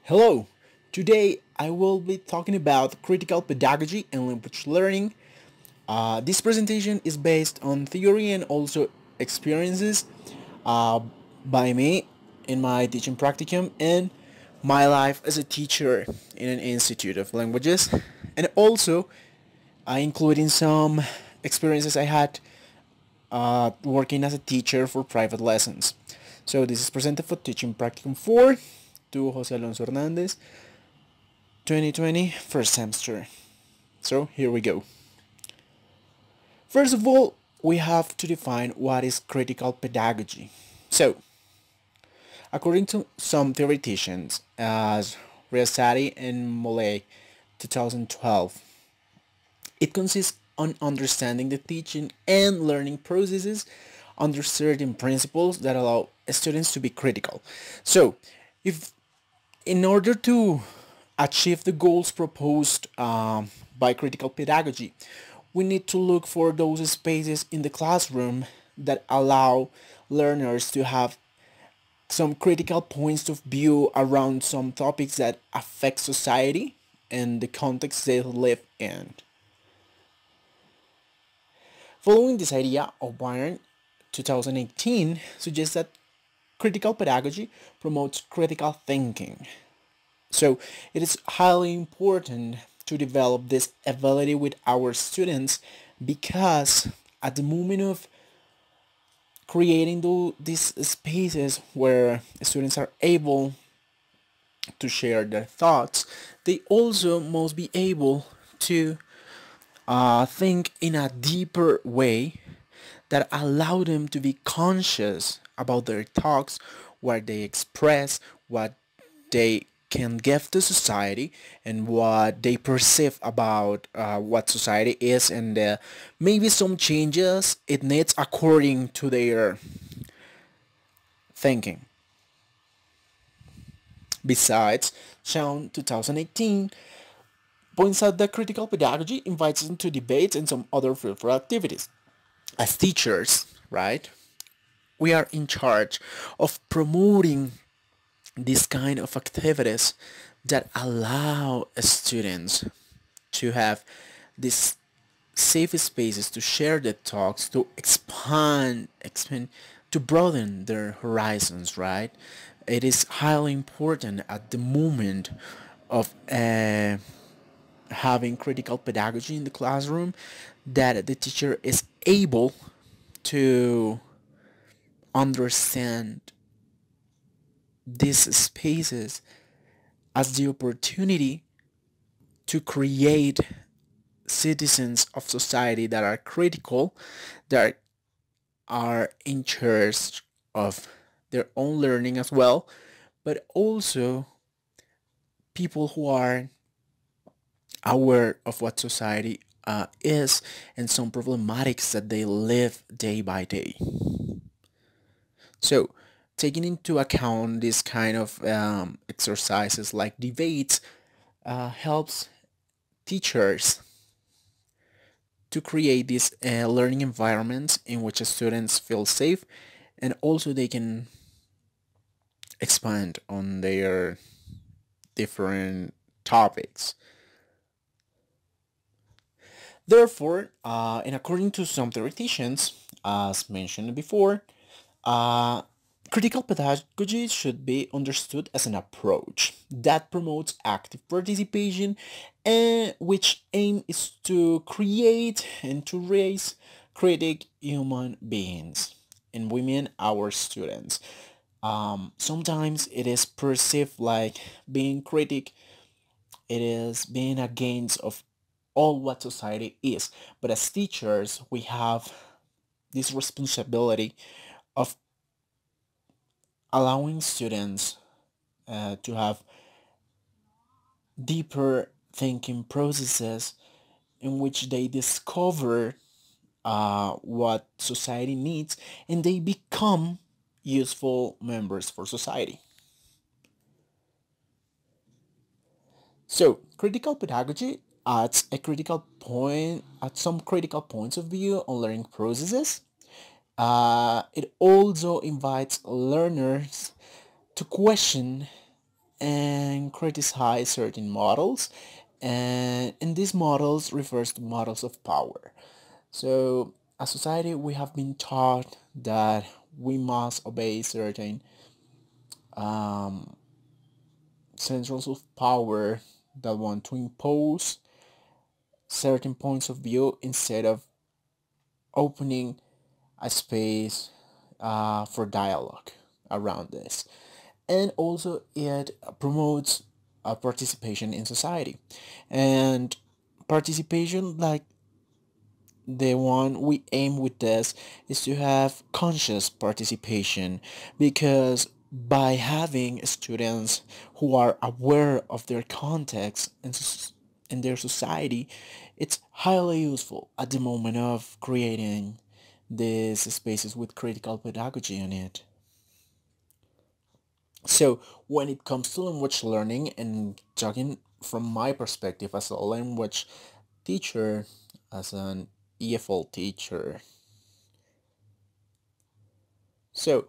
Hello! Today I will be talking about critical pedagogy and language learning. This presentation is based on theory and also experiences uh, by me in my teaching practicum and my life as a teacher in an institute of languages, and also including some experiences I had working as a teacher for private lessons. So this is presented for Teaching Practicum 4 to Jose Alonso Hernandez, 2020 first semester. So here we go. First of all, we have to define what is critical pedagogy. So, according to some theoreticians, as Riasati and Mollet, 2012, it consists on understanding the teaching and learning processes under certain principles that allow students to be critical. So, if in order to achieve the goals proposed by critical pedagogy, we need to look for those spaces in the classroom that allow learners to have some critical points of view around some topics that affect society and the context they live in. Following this idea, O'Brien 2018 suggests that critical pedagogy promotes critical thinking. So it is highly important to develop this ability with our students, because at the moment of creating these spaces where students are able to share their thoughts, they also must be able to think in a deeper way that allow them to be conscious about their thoughts, what they express, what they can give to society, and what they perceive about what society is, and maybe some changes it needs according to their thinking. Besides, Sean 2018 points out that critical pedagogy invites us into debates and some other fruitful activities. As teachers, right, we are in charge of promoting these kind of activities that allow students to have these safe spaces to share their thoughts, to expand, to broaden their horizons, right? It is highly important at the moment of having critical pedagogy in the classroom that the teacher is able to understand these spaces as the opportunity to create citizens of society that are critical, that are in charge of their own learning as well, but also people who are aware of what society is and some problematics that they live day by day. So, taking into account this kind of exercises like debates helps teachers to create these learning environments in which students feel safe, and also they can expand on their different topics. Therefore, and according to some theoreticians, as mentioned before, uh, critical pedagogy should be understood as an approach that promotes active participation, and which aim is to create and to raise critic human beings, and we mean our students. Sometimes it is perceived like being critic, it is being against of all what society is, but as teachers we have this responsibility of allowing students to have deeper thinking processes in which they discover what society needs, and they become useful members for society. So, critical pedagogy adds a critical point at some critical points of view on learning processes. It also invites learners to question and criticize certain models, and these models refers to models of power. So as society we have been taught that we must obey certain centers of power that want to impose certain points of view instead of opening a space for dialogue around this. And also it promotes participation in society, and participation like the one we aim with this is to have conscious participation, because by having students who are aware of their context and their society, it's highly useful at the moment of creating these spaces with critical pedagogy in it. So when it comes to language learning, and talking from my perspective as a language teacher, as an EFL teacher, so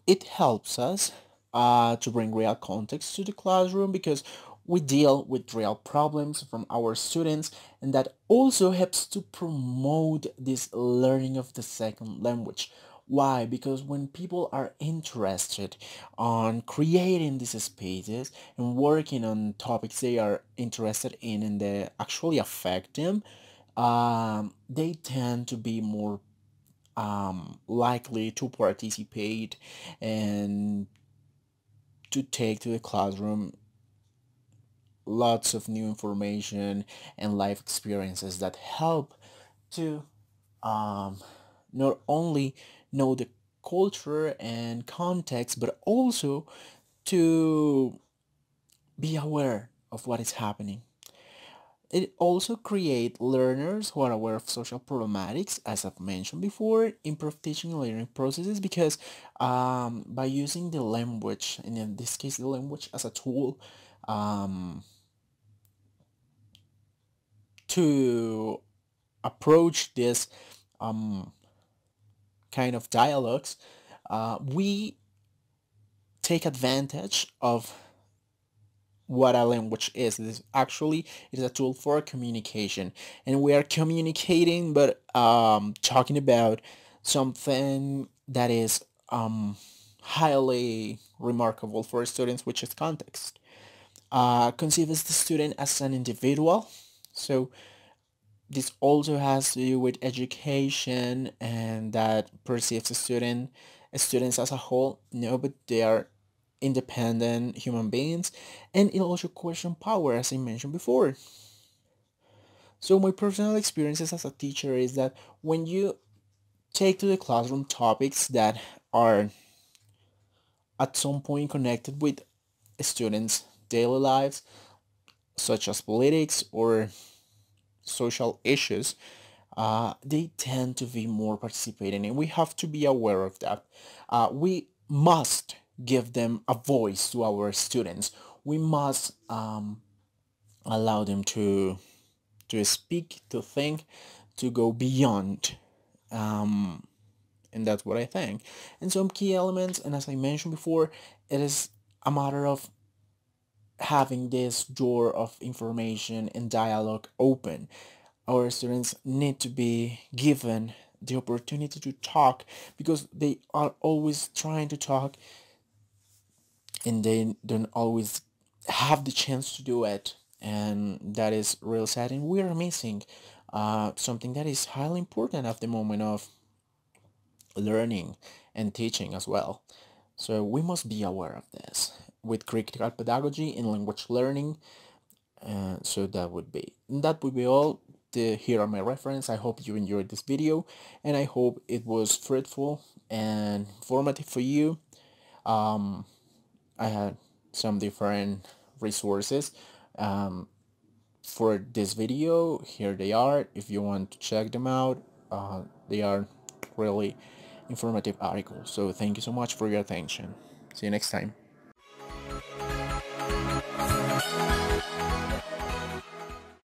it helps us to bring real context to the classroom, because we deal with real problems from our students, and that also helps to promote this learning of the second language. Why? Because when people are interested on creating these spaces and working on topics they are interested in and they actually affect them, they tend to be more likely to participate and to take to the classroom lots of new information and life experiences that help to um, not only know the culture and context, but also to be aware of what is happening. It also create learners who are aware of social problematics, as I've mentioned before, improve teaching and learning processes, because by using the language, and in this case the language as a tool, um, to approach this um, kind of dialogues, we take advantage of what a language is. It is actually, it is a tool for communication, and we are communicating, but talking about something that is highly remarkable for students, which is context. Conceives the student as an individual. So this also has to do with education, and that perceives students as a whole. No, but they are independent human beings, and it also question power, as I mentioned before. So my personal experiences as a teacher is that when you take to the classroom topics that are at some point connected with students' daily lives, such as politics or social issues, they tend to be more participating, and we have to be aware of that. We must give them a voice to our students. We must allow them to speak, to think, to go beyond. And that's what I think. And some key elements, and as I mentioned before, it is a matter of having this door of information and dialogue open. Our students need to be given the opportunity to talk, because they are always trying to talk and they don't always have the chance to do it, and that is real sad, and we are missing something that is highly important at the moment of learning and teaching as well. So we must be aware of this with critical pedagogy and language learning. So that would be all. Here are my reference. I hope you enjoyed this video, and I hope it was fruitful and informative for you. I had some different resources for this video. Here they are. If you want to check them out, they are really informative articles. So thank you so much for your attention. See you next time.